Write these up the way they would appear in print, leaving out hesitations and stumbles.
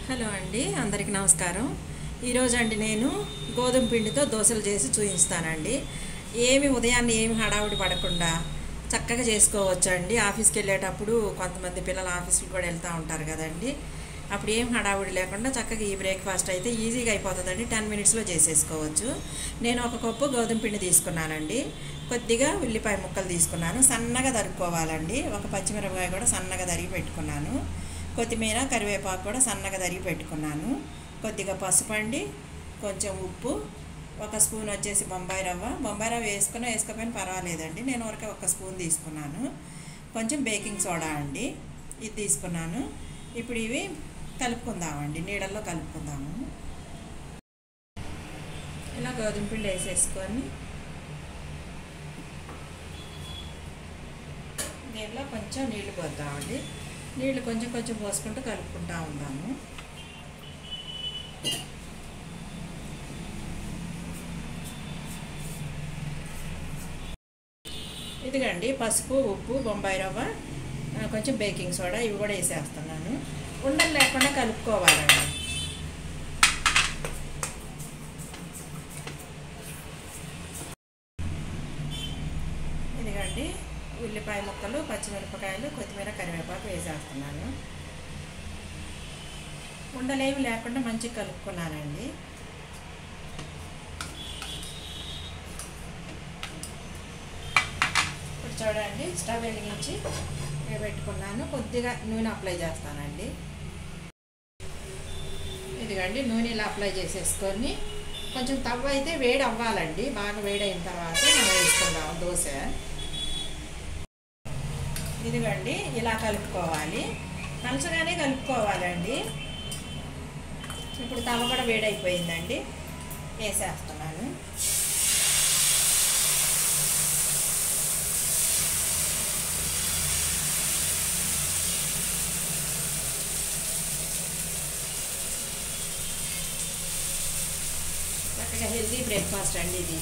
Hello అండి, అందరికీ నమస్కారం. ఈరోజు అండి నేను గోధుమ పిండితో దోశలు చేసి చూపిస్తానండి. ఉదయాన్నే ఏమి హడావుడి పడకుండా చక్కగా చేసుకోవచ్చు అండి. ఆఫీస్కి వెళ్ళేటప్పుడు కొంతమంది పిల్లలు ఆఫీస్కి కూడా వెళ్తూ ఉంటారు కదండి. అప్పుడు ఏం హడావుడి లేకుండా చక్కగా ఈ బ్రేక్ఫాస్ట్ అయితే ఈజీగా అయిపోతుందండి. 10 మినిట్స్లో చేసేసుకోవచ్చు. నేను ఒక కప్పు గోధుమ పిండి తీసుకున్నానండి. కొద్దిగా ఉల్లిపాయ ముక్కలు తీసుకున్నాను, సన్నగా తరుక్కోవాలండి. ఒక పచ్చిమిరపకాయ కూడా సన్నగా తరిగి పెట్టుకున్నాను. కొత్తిమీర, కరివేపాకు కూడా సన్నగా తరిగి పెట్టుకున్నాను. కొద్దిగా పసుపు అండి, కొంచెం ఉప్పు, ఒక స్పూన్ వచ్చేసి బొంబాయి రవ్వ వేసుకోకపోయినా పర్వాలేదండి. నేను ఒక స్పూన్ తీసుకున్నాను. కొంచెం బేకింగ్ సోడా అండి, ఇది తీసుకున్నాను. ఇప్పుడు ఇవి కలుపుకుందామండి, నీళ్ళల్లో కలుపుకుందాము. ఇలా గోధుమ పిండి వేసేసుకొని దీనిలో కొంచెం నీళ్లు పోద్దామండి. నీళ్ళు కొంచెం కొంచెం పోసుకుంటూ కలుపుకుంటూ ఉందాము. ఇదిగండి పసుపు, ఉప్పు, బొంబాయి రవ్వ, కొంచెం బేకింగ్ సోడా ఇవి కూడా వేసేస్తున్నాను. ఉండలు లేకుండా కలుపుకోవాలండి. ఇదిగండి ఉల్లిపాయ ముక్కలు, పచ్చిమిరపకాయలు, కొత్తిమీర, కరివేపాకు వేసేస్తున్నాను. ఉండలేమి లేకుండా మంచిగా కలుపుకున్నానండి. ఇప్పుడు చూడండి, స్టవ్ వెలిగించి పెట్టుకున్నాను. కొద్దిగా నూనె అప్లై చేస్తానండి. ఇదిగండి నూనె ఇలా అప్లై చేసేసుకొని కొంచెం తవ్వ అయితే వేడి అవ్వాలండి. బాగా వేడైన తర్వాత మనం వేసుకుందాం దోశ. ఇదిగండి ఇలా కలుపుకోవాలి, పలచగానే కలుపుకోవాలండి. ఇప్పుడు తవ కూడా వేడైపోయిందండి, వేసేస్తున్నాను. చక్కగా హెల్తీ బ్రేక్ఫాస్ట్ అండి ఇది.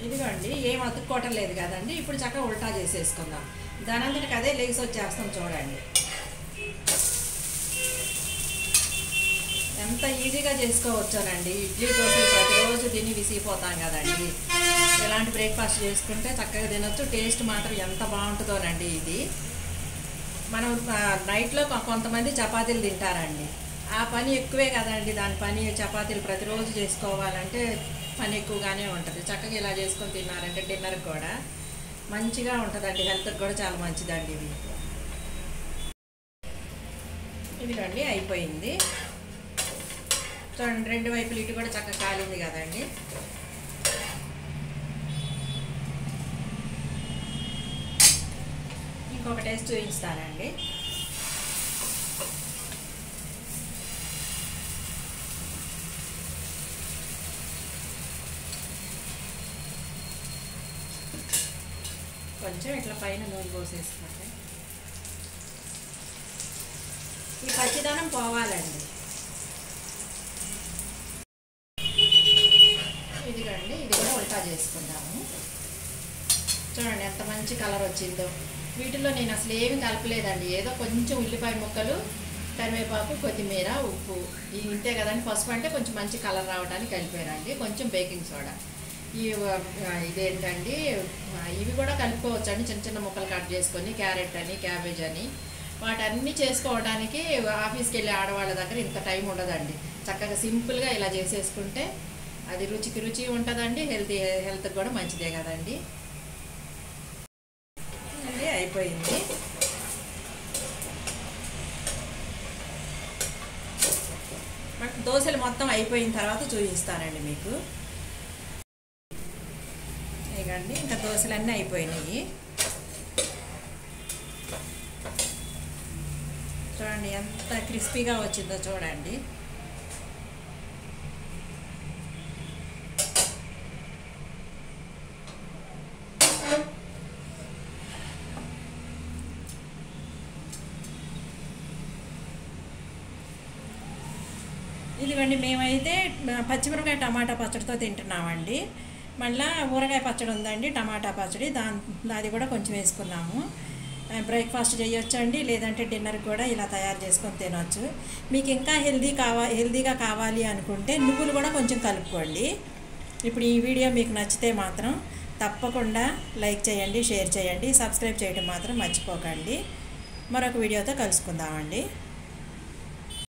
ఇదిగోండి ఏం అతుక్కోవటం లేదు కదండి. ఇప్పుడు చక్కగా ఉల్టా చేసేసుకుందాం. దానంతటికి అదే లెగ్స్ వచ్చేస్తాం చూడండి. ఎంత ఈజీగా చేసుకోవచ్చానండి. ఇడ్లీ దోశలు ప్రతిరోజు తిని విసిగిపోతాం కదండి. ఇలాంటి బ్రేక్ఫాస్ట్ చేసుకుంటే చక్కగా తినొచ్చు. టేస్ట్ మాత్రం ఎంత బాగుంటుందోనండి. ఇది మనం నైట్లో కొంతమంది చపాతీలు తింటారండి. ఆ పని ఎక్కువే కదండి. దాని పని చపాతీలు ప్రతిరోజు చేసుకోవాలంటే పని ఎక్కువగానే ఉంటుంది. చక్కగా ఇలా చేసుకొని తిన్నారంటే డిన్నర్కి కూడా మంచిగా ఉంటుందండి. హెల్త్కి కూడా చాలా మంచిదండి ఇది. ఇదిగండి అయిపోయింది చూడండి. 2 వైపులు ఇటు కూడా చక్కగా కాలింది కదండి. ఇంకొక టేస్ట్ చూపిస్తానండి. కొంచెం ఇట్లా పైన నూనె పోసేసుకోండి. ఈ పచ్చిదనం పోవాలండి. ఇదిగండి ఇది కూడా ఉల్టా చేసుకుందాము. చూడండి ఎంత మంచి కలర్ వచ్చిందో. వీటిలో నేను అసలు ఏమి కలపలేదండి. ఏదో కొంచెం ఉల్లిపాయ ముక్కలు, కరివేపాకు, కొత్తిమీర, ఉప్పు ఇవి ఉంటే కదండి. పసుపు అంటే కొంచెం మంచి కలర్ రావడానికి కలిపారండి. కొంచెం బేకింగ్ సోడా. ఇదేంటండి ఇవి కూడా కలుపుకోవచ్చు అండి. చిన్న చిన్న ముక్కలు కట్ చేసుకొని క్యారెట్ అని, క్యాబేజ్ అని వాటన్నీ చేసుకోవడానికి ఆఫీస్కి వెళ్ళే ఆడవాళ్ళ దగ్గర ఇంత టైం ఉండదండి. చక్కగా సింపుల్గా ఇలా చేసేసుకుంటే అది రుచికి రుచి ఉంటుందండి. హెల్త్కి కూడా మంచిదే కదండి. అది అయిపోయింది. దోశలు మొత్తం అయిపోయిన తర్వాత చూపిస్తానండి మీకు. ఇదిగండి ఇంకా దోశలన్నీ అయిపోయినాయి. చూడండి ఎంత క్రిస్పీగా వచ్చిందో చూడండి. ఇదిగండి మేమైతే పచ్చిమిరపకాయ టమాటా పచ్చడితో తింటున్నామండి. మళ్ళీ ఊరగాయ పచ్చడి ఉందండి, టమాటా పచ్చడి, అది కూడా కొంచెం వేసుకున్నాము. బ్రేక్ఫాస్ట్ చేయొచ్చండి, లేదంటే డిన్నర్ కూడా ఇలా తయారు చేసుకొని తినొచ్చు. మీకు ఇంకా హెల్దీగా కావాలి అనుకుంటే నువ్వులు కూడా కొంచెం కలుపుకోండి. ఇప్పుడు ఈ వీడియో మీకు నచ్చితే మాత్రం తప్పకుండా లైక్ చేయండి, షేర్ చేయండి, సబ్స్క్రైబ్ చేయడం మాత్రం మర్చిపోకండి. మరొక వీడియోతో కలుసుకుందామండి.